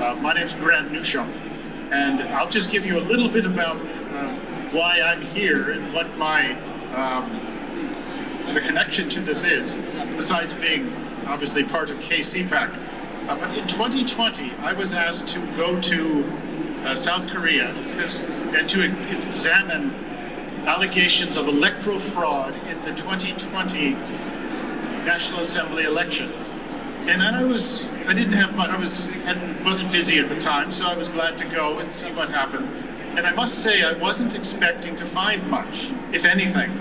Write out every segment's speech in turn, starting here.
My name's Grant Newsham, and I'll just give you a little bit about why I'm here and what my the connection to this is, besides being obviously part of Cpac. But in 2020, I was asked to go to South Korea and to examine allegations of electoral fraud in the 2020 National Assembly elections. And then I wasn't busy at the time, so I was glad to go and see what happened. And I must say, I wasn't expecting to find much, if anything,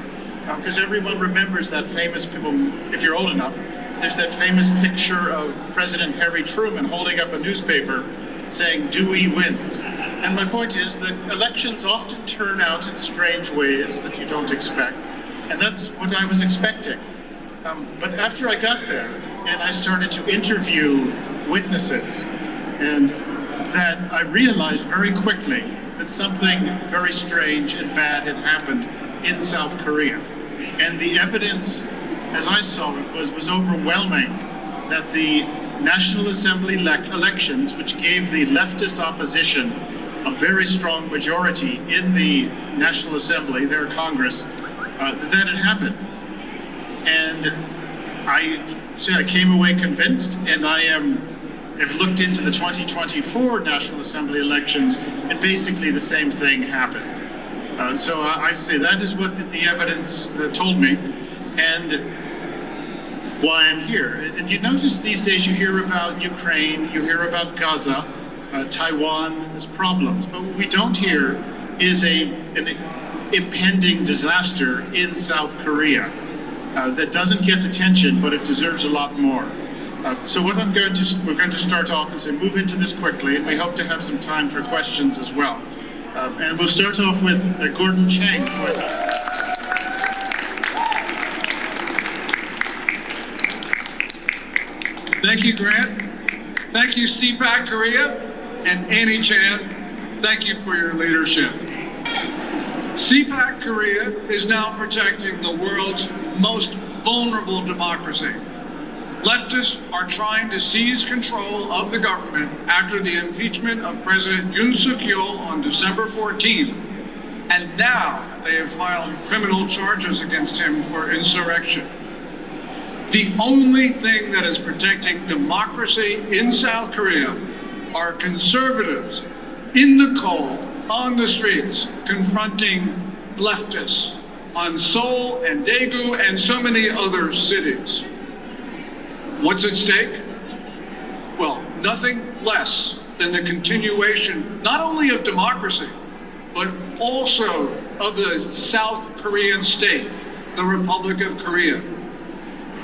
because everyone remembers that famous, if you're old enough, there's that famous picture of President Harry Truman holding up a newspaper saying, "Dewey wins." And my point is that elections often turn out in strange ways that you don't expect, and that's what I was expecting. But after I got there, and I started to interview witnesses, and that I realized very quickly that something very strange and bad had happened in South Korea. And the evidence, as I saw it, was overwhelming that the National Assembly elections, which gave the leftist opposition a very strong majority in the National Assembly, their Congress, that had happened. And I came away convinced, and have looked into the 2024 National Assembly elections, and basically the same thing happened. So I say that is what the evidence told me, and why I'm here. And you notice these days you hear about Ukraine, you hear about Gaza, Taiwan as problems, but what we don't hear is an impending disaster in South Korea that doesn't get attention, but it deserves a lot more. So what we're going to start off is move into this quickly, and we hope to have some time for questions as well. And we'll start off with Gordon Chang. Thank you, Grant. Thank you, Cpac Korea, and Annie Chan. Thank you for your leadership. Cpac Korea is now protecting the world's most vulnerable democracy. Leftists are trying to seize control of the government after the impeachment of President Yoon Suk-yeol on December 14th, and now they have filed criminal charges against him for insurrection. The only thing that is protecting democracy in South Korea are conservatives in the cold, on the streets, confronting leftists on Seoul and Daegu and so many other cities. What's at stake? Well, nothing less than the continuation not only of democracy, but also of the South Korean state, the Republic of Korea.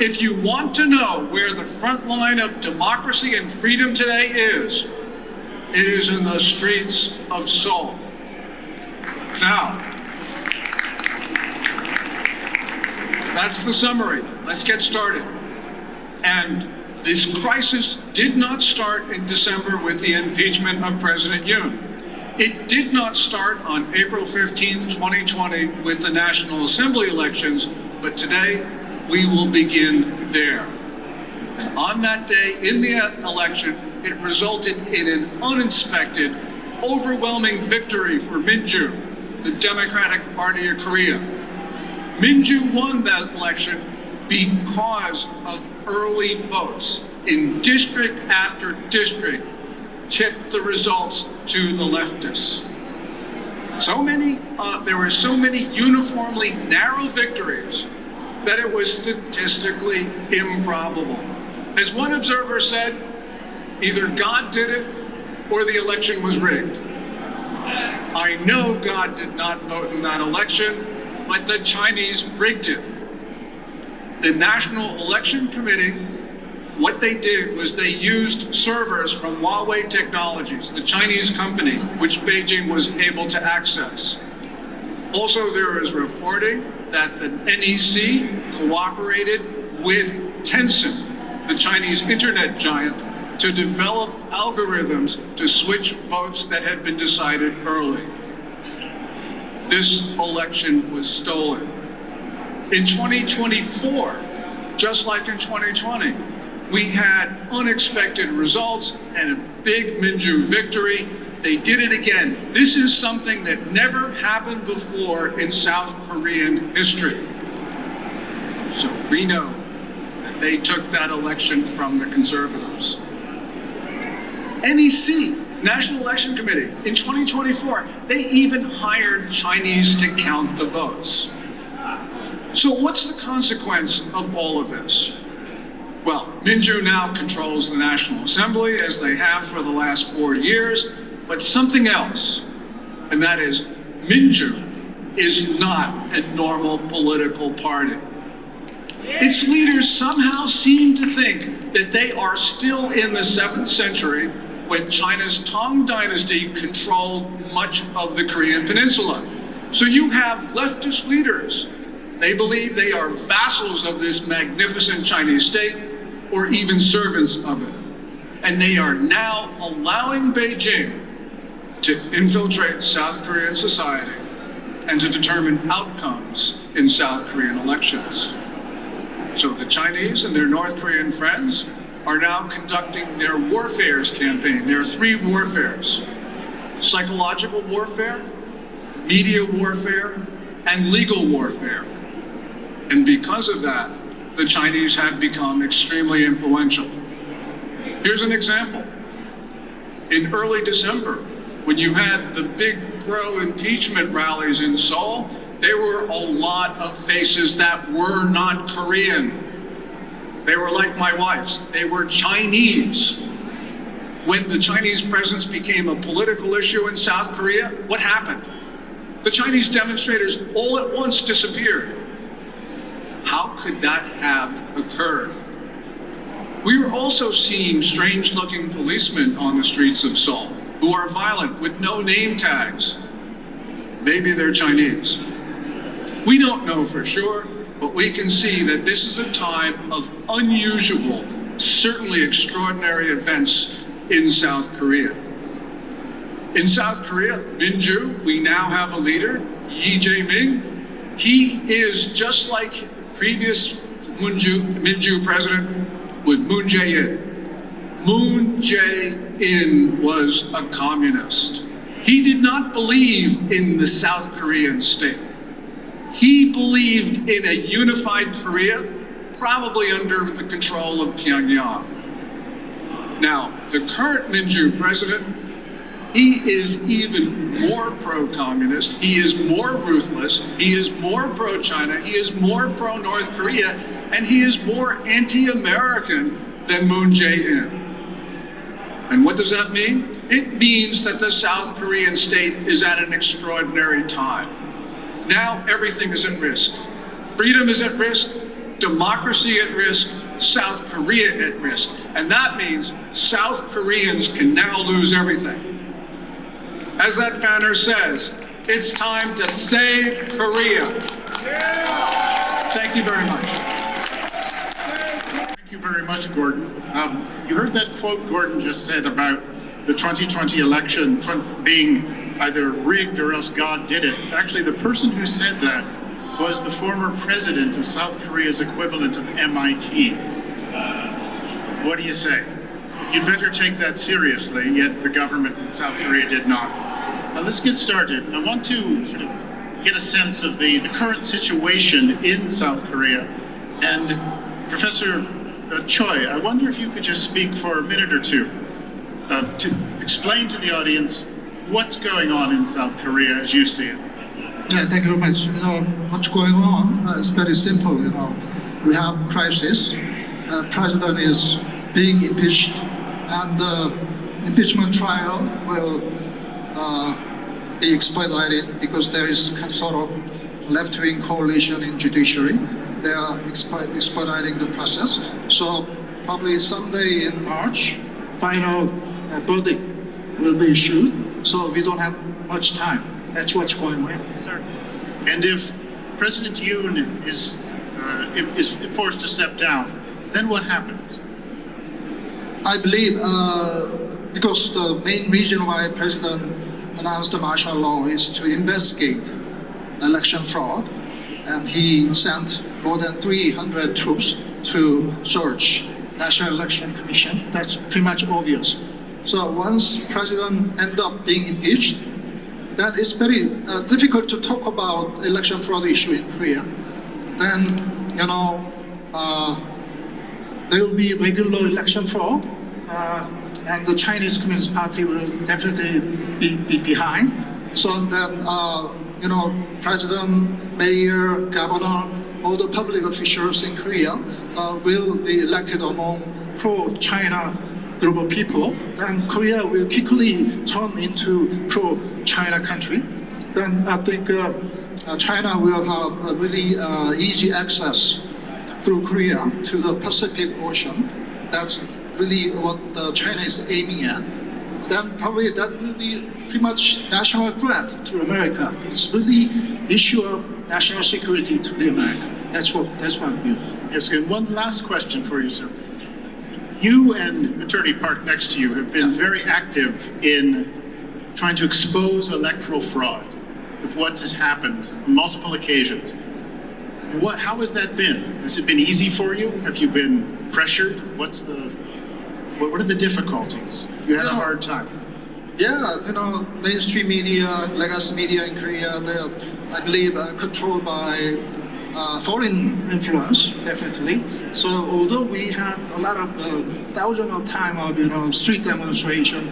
If you want to know where the front line of democracy and freedom today is, it is in the streets of Seoul. Now, that's the summary. Let's get started. And this crisis did not start in December with the impeachment of President Yoon. It did not start on April 15th, 2020 with the National Assembly elections, but today we will begin there. On that day, in the election, it resulted in an uninspected, overwhelming victory for Minju, the Democratic Party of Korea. Minju won that election because of early votes in district after district tipped the results to the leftists. There were so many uniformly narrow victories that it was statistically improbable. As one observer said, either God did it or the election was rigged. I know God did not vote in that election, but the Chinese rigged it. The National Election Committee, what they did was they used servers from Huawei Technologies, the Chinese company, which Beijing was able to access. Also, there is reporting that the NEC cooperated with Tencent, the Chinese internet giant, to develop algorithms to switch votes that had been decided early. This election was stolen. In 2024, just like in 2020, We had unexpected results and a big Minju victory. They did it again. This is something that never happened before in South Korean history. So we know that they took that election from the conservatives. NEC, National Election Committee, in 2024, they even hired Chinese to count the votes. So what's the consequence of all of this? Well, Minju now controls the National Assembly, as they have for the last 4 years, but something else, and that is Minju is not a normal political party. Its leaders somehow seem to think that they are still in the 7th century when China's Tang Dynasty controlled much of the Korean Peninsula. So you have leftist leaders. They believe they are vassals of this magnificent Chinese state or even servants of it. And they are now allowing Beijing to infiltrate South Korean society and to determine outcomes in South Korean elections. So the Chinese and their North Korean friends are now conducting their warfares campaign. There are 3 warfares: psychological warfare, media warfare, and legal warfare. And because of that, the Chinese have become extremely influential. Here's an example. In early December, when you had the big pro-impeachment rallies in Seoul, there were a lot of faces that were not Korean. They were like my wife's. They were Chinese. When the Chinese presence became a political issue in South Korea, what happened? The Chinese demonstrators all at once disappeared. How could that have occurred? We are also seeing strange-looking policemen on the streets of Seoul who are violent with no name tags. Maybe they're Chinese. We don't know for sure, but we can see that this is a time of unusual, certainly extraordinary events in South Korea. In South Korea, Minju, we now have a leader, Lee Jae-myung. He is just like previous Minju president with Moon Jae-in. Moon Jae-in was a communist. He did not believe in the South Korean state. He believed in a unified Korea, probably under the control of Pyongyang. Now, the current Minju president, he is even more pro-communist, he is more ruthless, he is more pro-China, he is more pro-North Korea, and he is more anti-American than Moon Jae-in. And what does that mean? It means that the South Korean state is at an extraordinary time. Now everything is at risk. Freedom is at risk, democracy at risk, South Korea at risk. And that means South Koreans can now lose everything. As that banner says, it's time to save Korea. Thank you very much. Thank you very much, Gordon. You heard that quote Gordon just said about the 2020 election being either rigged or else God did it. Actually, the person who said that was the former president of South Korea's equivalent of MIT. What do you say? You'd better take that seriously, yet the government of South Korea did not. Now let's get started. I want to sort of get a sense of the current situation in South Korea. And Professor Choi, I wonder if you could just speak for a minute or two to explain to the audience what's going on in South Korea as you see it. Yeah, thank you very much. What's going on is very simple. We have crisis. President is being impeached, and the impeachment trial will be expedited because there is sort of left-wing coalition in judiciary. They are expediting the process. So probably someday in March, final verdict will be issued. So we don't have much time. That's what's going on. Sir. And if President Yoon is forced to step down, then what happens? I believe because the main reason why President announced the martial law is to investigate election fraud, and he sent more than 300 troops to search National Election Commission. That's pretty much obvious. So once president end up being impeached, then it's very difficult to talk about election fraud issue in Korea. Then, there will be regular election fraud, and the Chinese Communist Party will definitely be behind. So then, president, mayor, governor, all the public officials in Korea will be elected among pro-China group of people. Then Korea will quickly turn into pro-China country. Then I think China will have a really easy access through Korea to the Pacific Ocean. That's really what China is aiming at. Then probably that will be pretty much national threat to America. It's really issue of national security to the America. That's what I feel. Yes, and one last question for you, sir. You and Attorney Park next to you have been very active in trying to expose electoral fraud of what has happened on multiple occasions. How has that been? Has it been easy for you? Have you been pressured? What are the difficulties? You had a hard time. Yeah, mainstream media, legacy media in Korea, they're, I believe, controlled by foreign influence, definitely. So although we had a lot of thousands of time of street demonstration,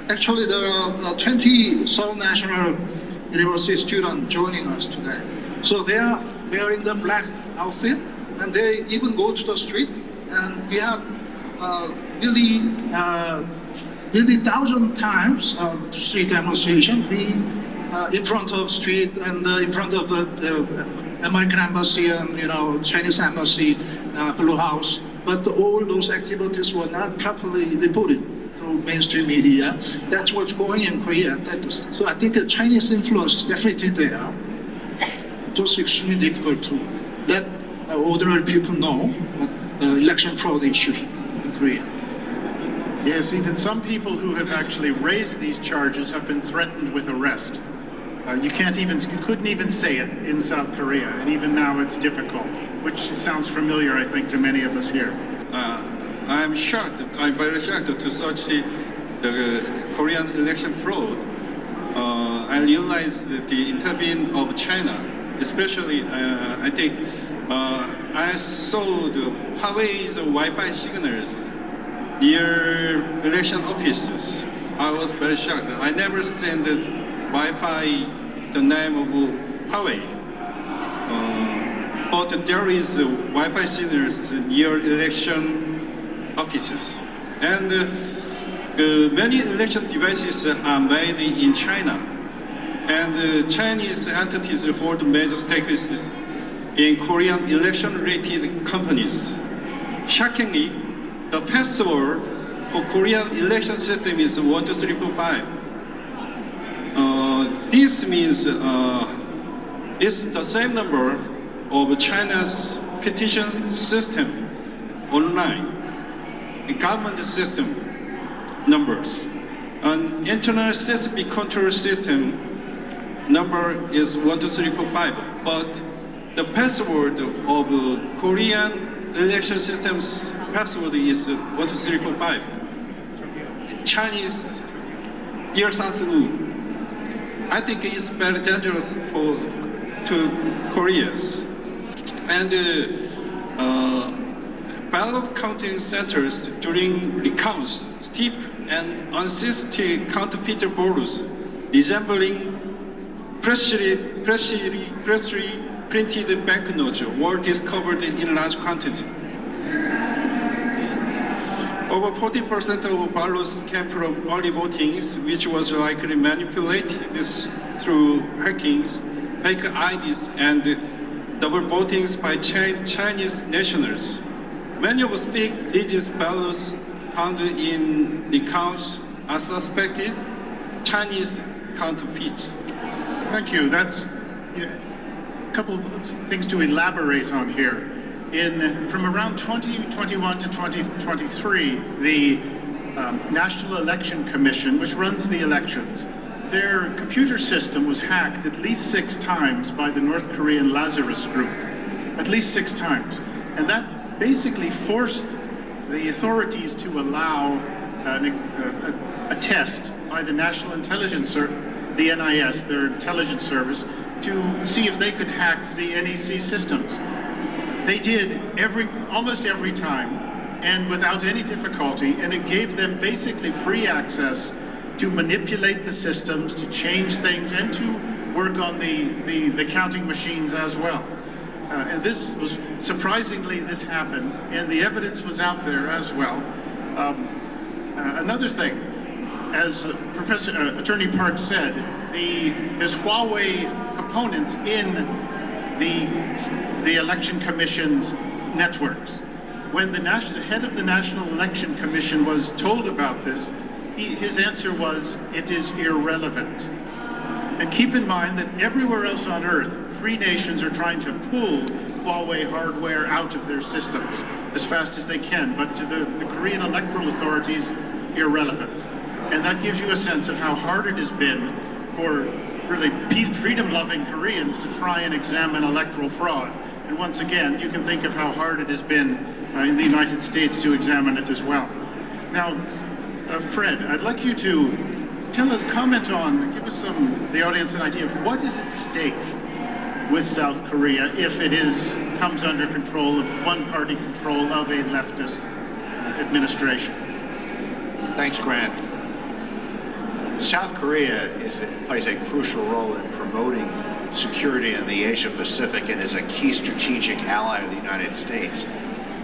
actually there are 20 Seoul National University students joining us today. So they are wearing the black outfit, and they even go to the street, and we have really thousand times street demonstration. We in front of street and in front of the American embassy and Chinese embassy, Blue House. But all those activities were not properly reported through mainstream media. That's what's going in Korea. So I think the Chinese influence definitely there. It was extremely difficult to let ordinary people know what the election fraud issue in Korea. Yes, even some people who have actually raised these charges have been threatened with arrest. You couldn't even say it in South Korea, and even now it's difficult, which sounds familiar, I think, to many of us here. I'm shocked. I'm very shocked to search the Korean election fraud. I realized the intervention of China, especially. I think I saw the Huawei's Wi-Fi signals near election offices. I was very shocked. I never seen the Wi-Fi the name of Huawei. But there is Wi-Fi signals near election offices. And many election devices are made in China. And Chinese entities hold major stakes in Korean election-related companies. Shockingly, the password for Korean election system is 1, 2, 3, 4, 5. This means it's the same number of China's petition system online, the government system numbers. An internal CSP control system number is 1, 2, 3, 4, 5. But the password of Korean election system's password is 1, 2, 3, 4, 5. Chinese 1, 2, 3, 4. I think it's very dangerous to Koreans. And ballot counting centers during recounts steep and unsystem counterfeit ballots resembling freshly printed banknotes were discovered in large quantity. Over 40% of ballots came from early votings, which was likely manipulated through hackings, fake IDs, and double votings by Chinese nationals. Many of the thick-digit ballots found in the counts are suspected Chinese counterfeit. Thank you. That's a couple of things to elaborate on here. From around 2021 to 2023, the National Election Commission, which runs the elections, their computer system was hacked at least 6 times by the North Korean Lazarus group, at least 6 times. And that basically forced the authorities to allow a test by the National Intelligence the NIS, their intelligence service, to see if they could hack the NEC systems. They did almost every time, and without any difficulty, and it gave them basically free access to manipulate the systems, to change things, and to work on the counting machines as well. And this was, surprisingly, this happened, and the evidence was out there as well. Another thing, as Attorney Park said, there's Huawei components in the Election Commission's networks. When the head of the National Election Commission was told about this, his answer was, it is irrelevant. And keep in mind that everywhere else on Earth, free nations are trying to pull Huawei hardware out of their systems as fast as they can, but to the Korean electoral authorities, irrelevant. And that gives you a sense of how hard it has been for really freedom-loving Koreans to try and examine electoral fraud. And once again, you can think of how hard it has been in the United States to examine it as well. Now, Fred, I'd like you to give us the audience an idea of what is at stake with South Korea if it comes under control of one-party control of a leftist administration. Thanks, Grant. South Korea plays a crucial role in promoting security in the Asia-Pacific and is a key strategic ally of the United States.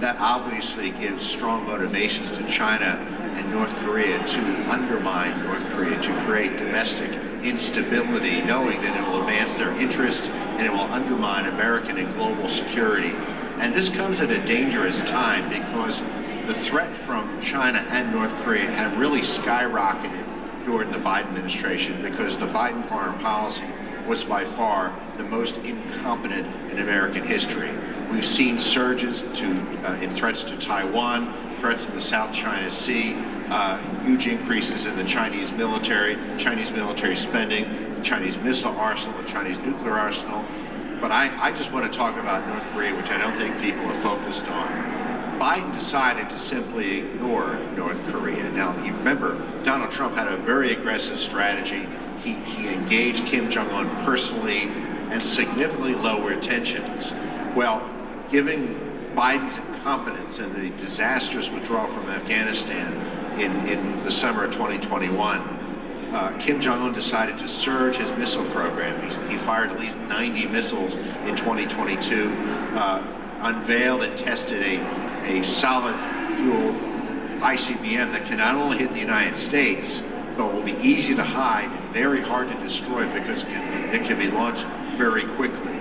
That obviously gives strong motivations to China and North Korea to undermine North Korea, to create domestic instability, knowing that it will advance their interests and it will undermine American and global security. And this comes at a dangerous time because the threat from China and North Korea had really skyrocketed during the Biden administration because the Biden foreign policy was by far the most incompetent in American history. We've seen surges in threats to Taiwan, threats in the South China Sea, huge increases in the Chinese military spending, the Chinese missile arsenal, the Chinese nuclear arsenal. But I just want to talk about North Korea, which I don't think people are focused on. Biden decided to simply ignore North Korea. Now, you remember, Donald Trump had a very aggressive strategy. He engaged Kim Jong-un personally and significantly lowered tensions. Well, given Biden's incompetence and the disastrous withdrawal from Afghanistan in the summer of 2021, Kim Jong-un decided to surge his missile program. He fired at least 90 missiles in 2022, unveiled and tested a solid fuel ICBM that can not only hit the United States, but will be easy to hide and very hard to destroy because it can be launched very quickly.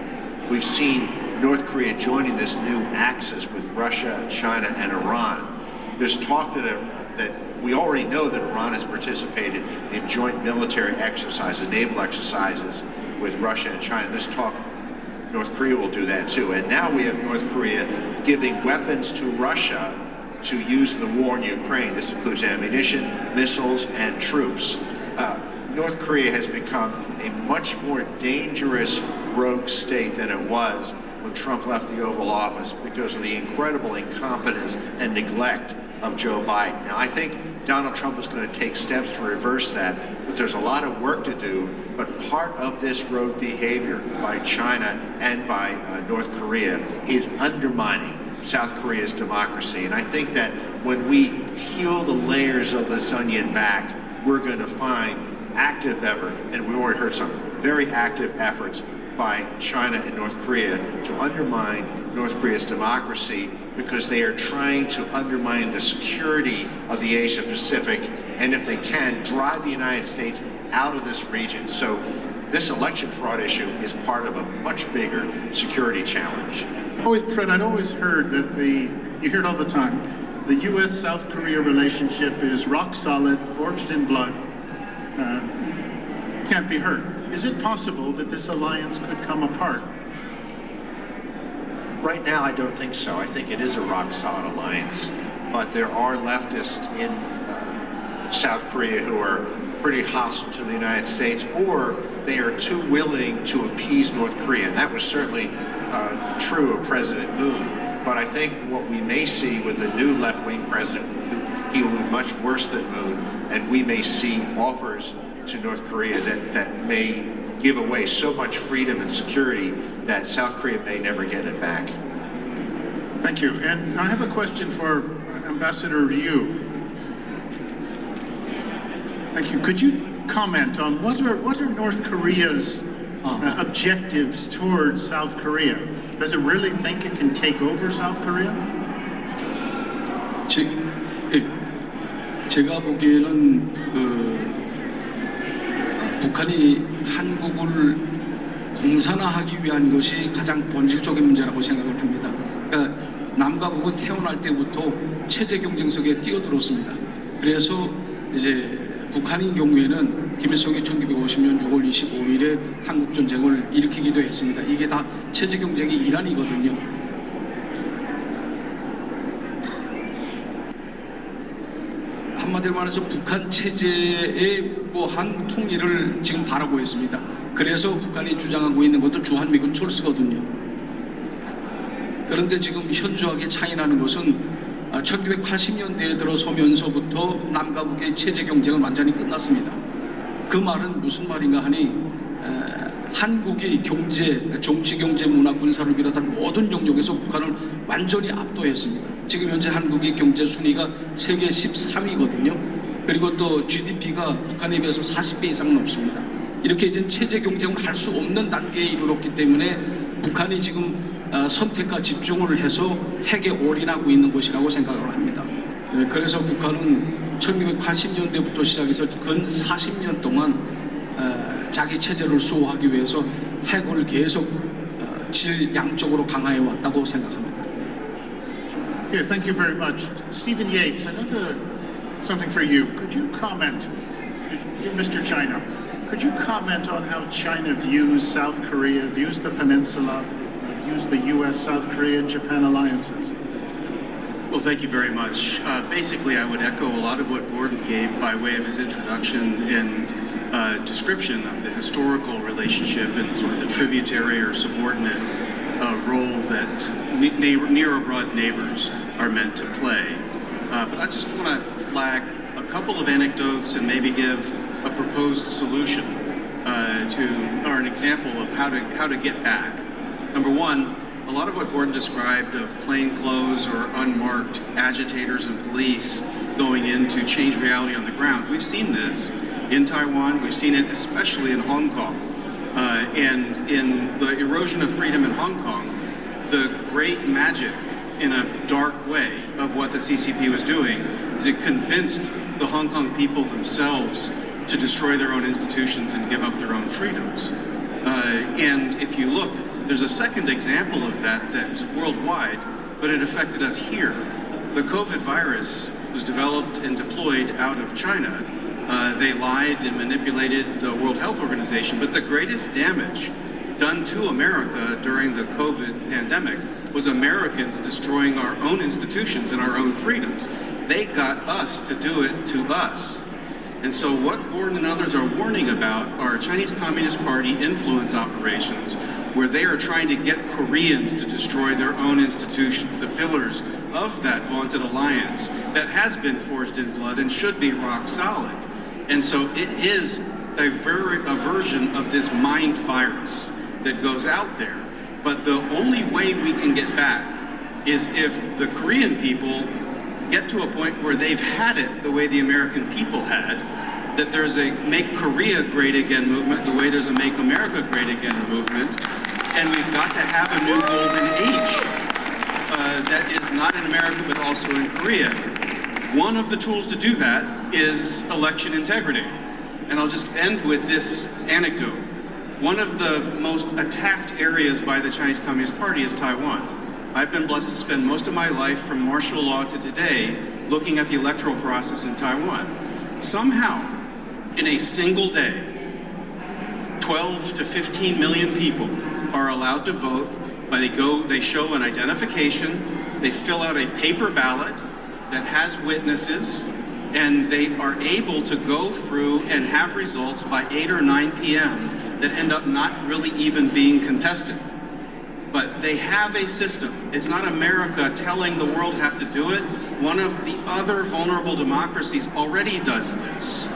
We've seen North Korea joining this new axis with Russia, China, and Iran. There's talk that we already know that Iran has participated in joint military exercises, naval exercises with Russia and China. There's talk North Korea will do that too. And now we have North Korea giving weapons to Russia to use in the war in Ukraine. This includes ammunition, missiles, and troops. North Korea has become a much more dangerous rogue state than it was when Trump left the Oval Office because of the incredible incompetence and neglect of Joe Biden. Now, I think Donald Trump is going to take steps to reverse that, but there's a lot of work to do. But part of this rogue behavior by China and by North Korea is undermining South Korea's democracy. And I think that when we peel the layers of this onion back, we're going to find active effort, and we already heard some very active efforts by China and North Korea to undermine North Korea's democracy because they are trying to undermine the security of the Asia Pacific and, if they can, drive the United States out of this region. So this election fraud issue is part of a much bigger security challenge. Fred, I'd always heard that you hear it all the time, the U.S.-South Korea relationship is rock solid, forged in blood, can't be hurt. Is it possible that this alliance could come apart? Right now, I don't think so. I think it is a rock-solid alliance. But there are leftists in South Korea who are pretty hostile to the United States, or they are too willing to appease North Korea. And that was certainly true of President Moon. But I think what we may see with the new left-wing president, he will be much worse than Moon, and we may see offers to North Korea that may give away so much freedom and security that South Korea may never get it back. Thank you. And I have a question for Ambassador Ryu. Thank you. Could you comment on what are North Korea's objectives towards South Korea? Does it really think it can take over South Korea? 제가 보기에는 북한이 한국을 공산화하기 위한 것이 가장 본질적인 문제라고 생각을 합니다. 그러니까 남과 북은 태어날 때부터 체제 경쟁 속에 뛰어들었습니다. 그래서 이제 북한인 경우에는 김일성이 1950년 6월 25일에 한국 전쟁을 일으키기도 했습니다. 이게 다 체제 경쟁의 일환이거든요. 한마디로 말해서 북한 체제의 한 통일을 지금 바라고 있습니다. 그래서 북한이 주장하고 있는 것도 주한미군 철수거든요. 그런데 지금 현저하게 차이나는 것은 1980년대에 들어서면서부터 남과 북의 체제 경쟁은 완전히 끝났습니다. 그 말은 무슨 말인가 하니 한국이 경제, 정치, 경제, 문화, 군사를 비롯한 모든 영역에서 북한을 완전히 압도했습니다. 지금 현재 한국의 경제 순위가 세계 13위거든요. 그리고 또 GDP가 북한에 비해서 40배 이상 넘습니다. 이렇게 이제 체제 경쟁을 할 수 없는 단계에 이르렀기 때문에 북한이 지금 선택과 집중을 해서 핵에 올인하고 있는 것이라고 생각을 합니다. 그래서 북한은 1980년대부터 시작해서 근 40년 동안 자기 체제를 수호하기 위해서 핵을 계속 질 양쪽으로 강화해 왔다고 생각합니다. Yeah, thank you very much. Stephen Yates, I got something for you. Could you comment, Mr. China, could you comment on how China views South Korea, views the peninsula, views the U.S., South Korea, and Japan alliances? Well, thank you very much. Basically, I would echo a lot of what Gordon gave by way of his introduction and description of the historical relationship and sort of the tributary or subordinate role that near or broad neighbors are meant to play. But I just want to flag a couple of anecdotes and maybe give a proposed solution or an example of how to get back. Number one, a lot of what Gordon described of plainclothes or unmarked agitators and police going in to change reality on the ground, we've seen this in Taiwan, we've seen it especially in Hong Kong. And in the erosion of freedom in Hong Kong, the great magic in a dark way of what the CCP was doing is it convinced the Hong Kong people themselves to destroy their own institutions and give up their own freedoms. And if you look, there's a second example of that that's worldwide, but it affected us here. The COVID virus was developed and deployed out of China. They lied and manipulated the World Health Organization, but the greatest damage done to America during the COVID pandemic was Americans destroying our own institutions and our own freedoms. They got us to do it to us. And so what Gordon and others are warning about are Chinese Communist Party influence operations where they are trying to get Koreans to destroy their own institutions, the pillars of that vaunted alliance that has been forged in blood and should be rock solid. And so it is a version of this mind virus that goes out there. But the only way we can get back is if the Korean people get to a point where they've had it the way the American people had, that there's a Make Korea Great Again movement, the way there's a Make America Great Again movement, and we've got to have a new golden age that is not in America but also in Korea. One of the tools to do that is election integrity. And I'll just end with this anecdote. One of the most attacked areas by the Chinese Communist Party is Taiwan. I've been blessed to spend most of my life from martial law to today looking at the electoral process in Taiwan. Somehow, in a single day, 12 to 15 million people are allowed to vote. They show an identification, they fill out a paper ballot that has witnesses, and they are able to go through and have results by 8 or 9 p.m. that end up not really even being contested. But they have a system. It's not America telling the world have to do it. One of the other vulnerable democracies already does this.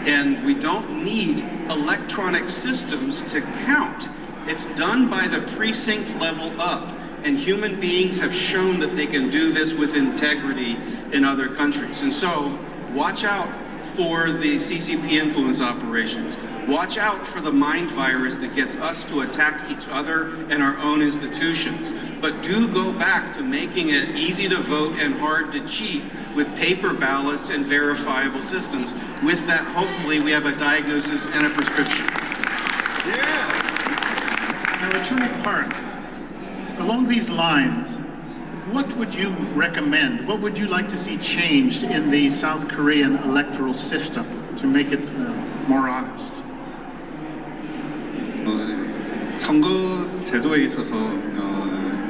And we don't need electronic systems to count. It's done by the precinct level up. And human beings have shown that they can do this with integrity in other countries. And so, watch out for the CCP influence operations. Watch out for the mind virus that gets us to attack each other and our own institutions. But do go back to making it easy to vote and hard to cheat with paper ballots and verifiable systems. With that, hopefully, we have a diagnosis and a prescription. Now, Attorney Park, along these lines, what would you recommend? What would you like to see changed in the South Korean electoral system to make it more honest? 선거 제도에 있어서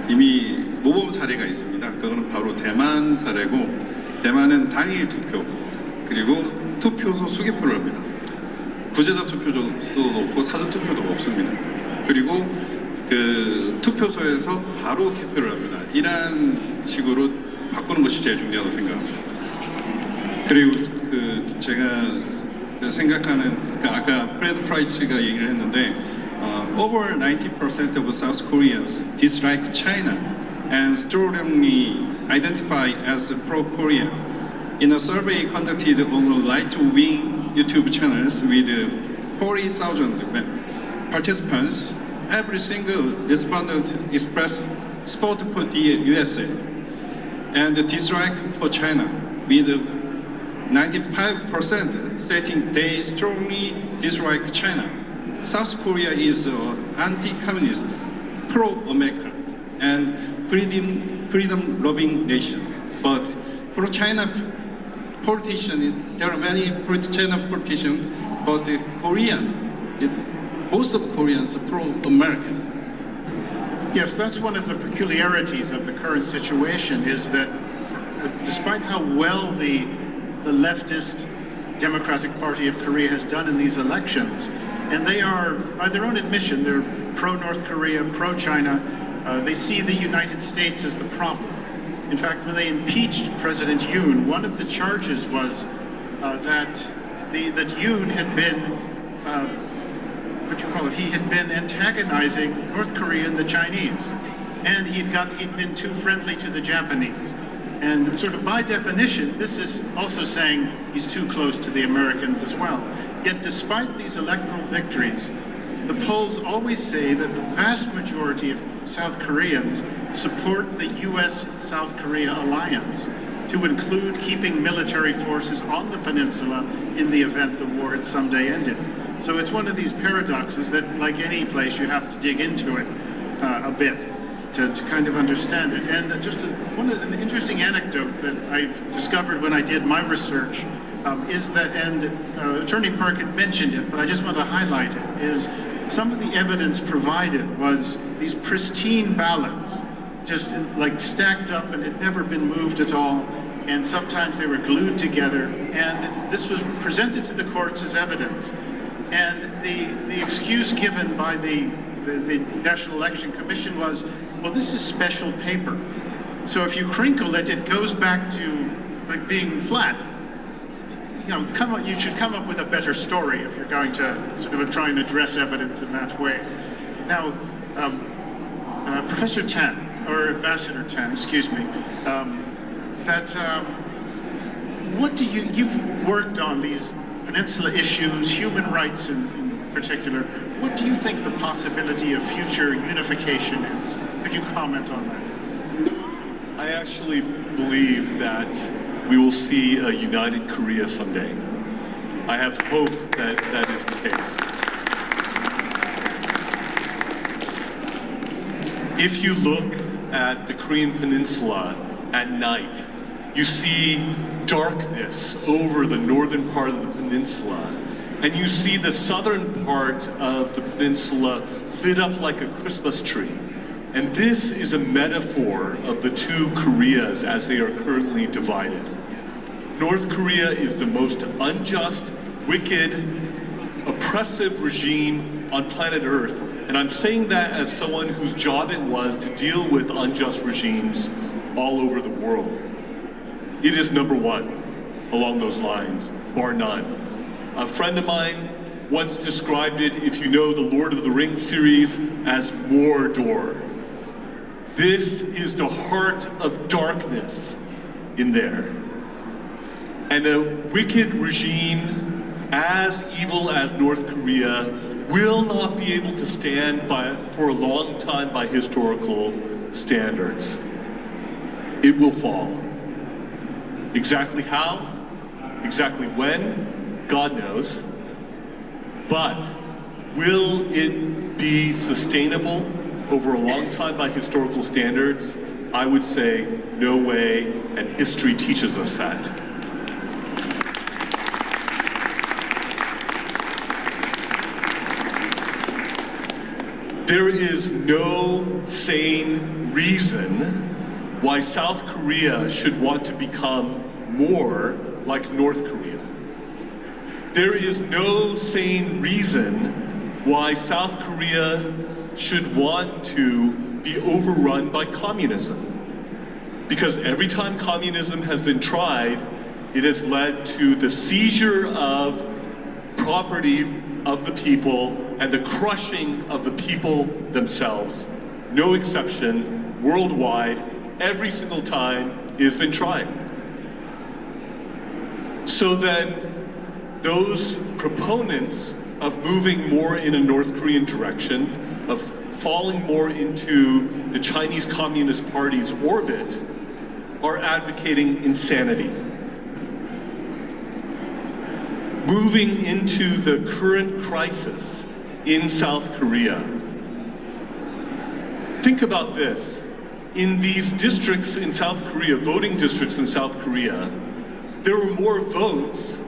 이미 모범 사례가 있습니다. 그거는 바로 대만 사례고, 대만은 당일 투표 그리고 투표소 수개표를 합니다. 부재자 투표도 없고 사전 투표도 없습니다. 그리고 그 투표소에서 바로 개표를 합니다. 이러한 식으로 바꾸는 것이 제일 중요하다고 생각합니다. 그리고 그 제가 생각하는 아까 프레드 프라이츠가 얘기를 했는데 over 90% of South Koreans dislike China and strongly identify as pro-Korean. In a survey conducted on right-wing YouTube channels with 40,000 participants, every single respondent expressed support for the USA and dislike for China, with 95% stating they strongly dislike China. South Korea is an anti-communist, pro-American, and freedom-loving nation. But pro-China politicians, there are many pro-China politicians, but the most of Koreans are pro-American. Yes, that's one of the peculiarities of the current situation, is that despite how well the leftist Democratic Party of Korea has done in these elections, and they are, by their own admission, they're pro-North Korea, pro-China, they see the United States as the problem. In fact, when they impeached President Yoon, one of the charges was that Yoon had been he had been antagonizing North Korea and the Chinese, and he'd been too friendly to the Japanese. And sort of by definition, this is also saying he's too close to the Americans as well. Yet despite these electoral victories, the polls always say that the vast majority of South Koreans support the U.S.-South Korea alliance, to include keeping military forces on the peninsula in the event the war had someday ended. So it's one of these paradoxes that, like any place, you have to dig into it a bit to kind of understand it. And just an interesting anecdote that I've discovered when I did my research is that, and Attorney Park had mentioned it, but I just want to highlight it, is some of the evidence provided was these pristine ballots, just like stacked up and had never been moved at all, and sometimes they were glued together, and this was presented to the courts as evidence. And the excuse given by the National Election Commission was, well, this is special paper. So if you crinkle it, it goes back to like being flat. You should come up with a better story if you're going to sort of try and address evidence in that way. Now, Professor Tan, or Ambassador Tan, excuse me, what do you've worked on these peninsula issues, human rights in particular. What do you think the possibility of future unification is? Could you comment on that? I actually believe that we will see a united Korea someday. I have hope that that is the case. If you look at the Korean Peninsula at night, you see darkness over the northern part of the peninsula, and you see the southern part of the peninsula lit up like a Christmas tree. And this is a metaphor of the two Koreas as they are currently divided. North Korea is the most unjust, wicked, oppressive regime on planet Earth, And I'm saying that as someone whose job it was to deal with unjust regimes all over the world. It is number one along those lines, bar none. A friend of mine once described it, if you know the Lord of the Rings series, as Mordor. This is the heart of darkness in there. And a wicked regime as evil as North Korea will not be able to stand for a long time by historical standards. It will fall. Exactly how, exactly when, God knows. But will it be sustainable over a long time by historical standards? I would say no way, and history teaches us that. There is no sane reason why South Korea should want to become more like North Korea. There is no sane reason why South Korea should want to be overrun by communism. Because every time communism has been tried, it has led to the seizure of property of the people and the crushing of the people themselves. No exception, worldwide, every single time it has been tried. So then, those proponents of moving more in a North Korean direction, of falling more into the Chinese Communist Party's orbit, are advocating insanity. Moving into the current crisis in South Korea. Think about this. In these districts in South Korea, voting districts in South Korea, there were more votes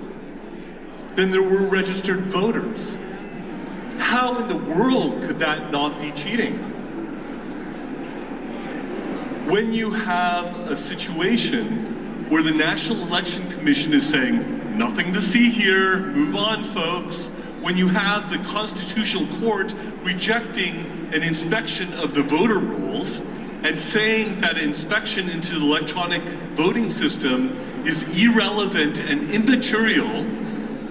than there were registered voters. How in the world could that not be cheating? When you have a situation where the National Election Commission is saying, nothing to see here, move on folks, when you have the Constitutional Court rejecting an inspection of the voter rolls and saying that inspection into the electronic voting system is irrelevant and immaterial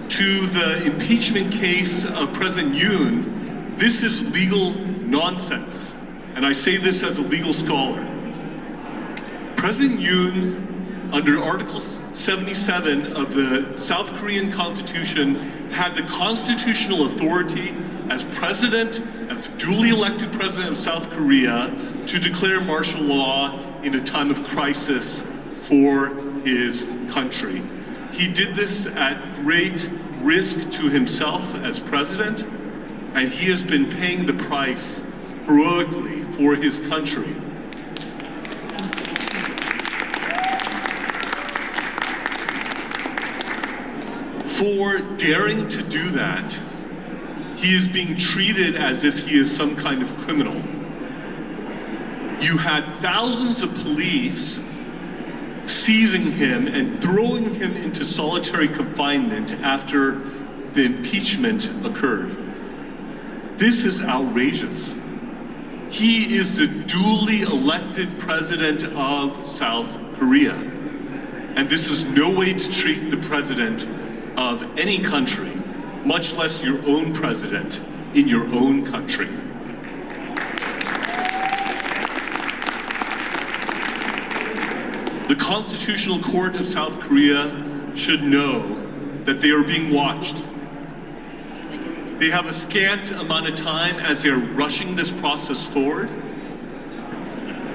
to the impeachment case of President Yoon, this is legal nonsense. And I say this as a legal scholar. President Yoon, under Article 77 of the South Korean Constitution, had the constitutional authority as president, as duly elected president of South Korea, to declare martial law in a time of crisis for his country. He did this at great risk to himself as president, and he has been paying the price heroically for his country. For daring to do that, he is being treated as if he is some kind of criminal. You had thousands of police seizing him and throwing him into solitary confinement after the impeachment occurred. This is outrageous. He is the duly elected president of South Korea. And this is no way to treat the president of any country, much less your own president in your own country. The Constitutional Court of South Korea should know that they are being watched. They have a scant amount of time as they're rushing this process forward.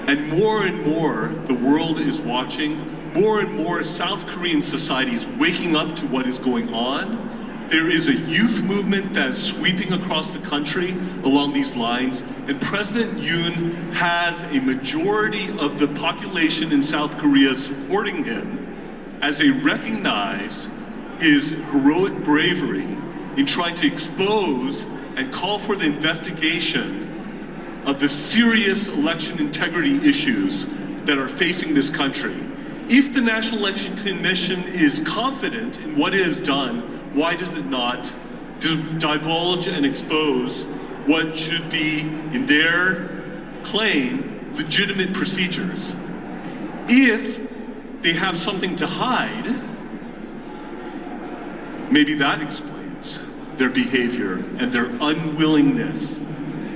And more, the world is watching. More and more, South Korean society is waking up to what is going on. There is a youth movement that is sweeping across the country along these lines, and President Yoon has a majority of the population in South Korea supporting him as they recognize his heroic bravery in trying to expose and call for the investigation of the serious election integrity issues that are facing this country. If the National Election Commission is confident in what it has done, why does it not divulge and expose what should be, in their claim, legitimate procedures. If they have something to hide, maybe that explains their behavior and their unwillingness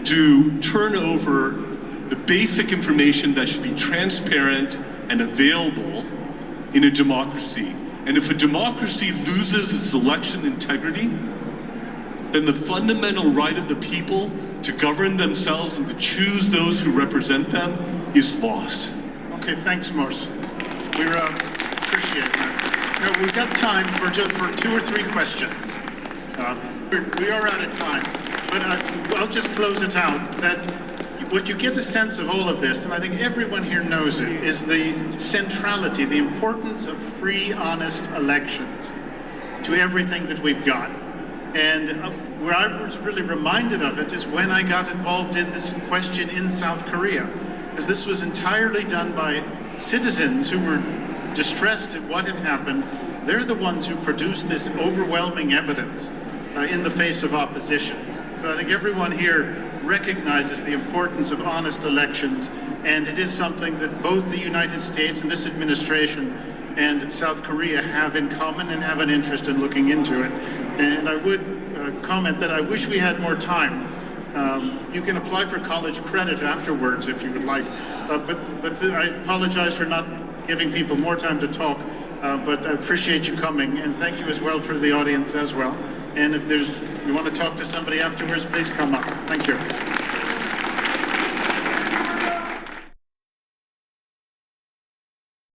to turn over the basic information that should be transparent and available in a democracy. And if a democracy loses its election integrity, then the fundamental right of the people to govern themselves and to choose those who represent them is lost. Okay, thanks, Morse. We appreciate that. Now, we've got time for 2 or 3 questions. We are out of time, but I'll just close it out that what you get a sense of all of this, and I think everyone here knows it, is the centrality, the importance of free, honest elections to everything that we've got. And where I was really reminded of it is when I got involved in this question in South Korea, because this was entirely done by citizens who were distressed at what had happened. They're the ones who produced this overwhelming evidence in the face of opposition. So I think everyone here recognizes the importance of honest elections, and it is something that both the United States and this administration and South Korea have in common and have an interest in looking into it. And I would comment that I wish we had more time. You can apply for college credit afterwards if you would like, but I apologize for not giving people more time to talk, but I appreciate you coming, and thank you as well for the audience as well. And if you want to talk to somebody afterwards, please come up. Thank you.